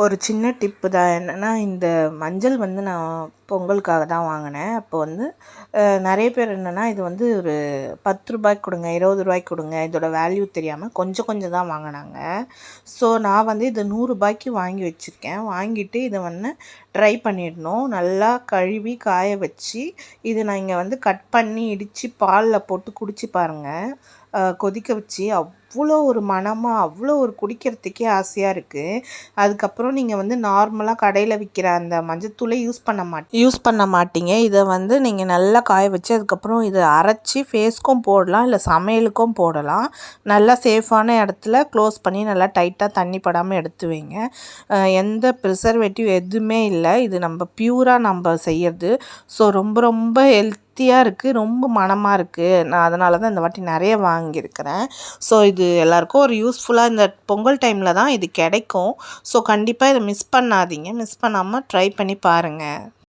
ஒரு சின்ன டிப்பு தான். என்னென்னா, இந்த மஞ்சள் வந்து நான் பொங்கலுக்காக தான் வாங்கினேன். அப்போ வந்து நிறைய பேர் என்னென்னா, இது வந்து ஒரு ₹10 கொடுங்க, ₹20 கொடுங்க, இதோட வேல்யூ தெரியாமல் கொஞ்சம் கொஞ்சம் தான் வாங்கினாங்க. ஸோ நான் வந்து இது ₹100 வாங்கி வச்சுருக்கேன். வாங்கிட்டு இதை வந்து ட்ரை பண்ணிடணும். நல்லா கழுவி காய வச்சு இது நான் இங்கே வந்து கட் பண்ணி இடித்து பாலில் போட்டு குடிச்சு பாருங்கள். கொதிக்க வச்சு அவ்வளோ ஒரு மணமாக, அவ்வளோ ஒரு குடிக்கிறதுக்கே ஆசையாக இருக்குது. அதுக்கப்புறம் நீங்கள் வந்து நார்மலாக கடையில் விற்கிற அந்த மஞ்சத்தூளை யூஸ் பண்ண மாட்டீங்க. இதை வந்து நீங்கள் நல்லா காய வச்சு அதுக்கப்புறம் இதை அரைச்சி ஃபேஸ்க்கும் போடலாம், இல்லை சமையலுக்கும் போடலாம். நல்லா சேஃபான இடத்துல க்ளோஸ் பண்ணி நல்லா டைட்டாக தண்ணி படாமல் எடுத்து வைங்க. எந்த ப்ரிசர்வேட்டிவ் எதுவுமே இல்லை. இது நம்ம பியூராக நம்ம செய்யறது. ஸோ ரொம்ப ரொம்ப ஹெல்த்தியாக இருக்குது, ரொம்ப மணமாக இருக்குது. நான் அதனால தான் இந்த வாட்டி நிறைய வாங்கியிருக்கிறேன். ஸோ இது எல்லாருக்கும் ஒரு யூஸ்ஃபுல்லாக இந்த பொங்கல் டைமில் தான் இது கிடைக்கும். ஸோ கண்டிப்பாக இதை மிஸ் பண்ணாதீங்க. மிஸ் பண்ணாமல் ட்ரை பண்ணி பாருங்கள்.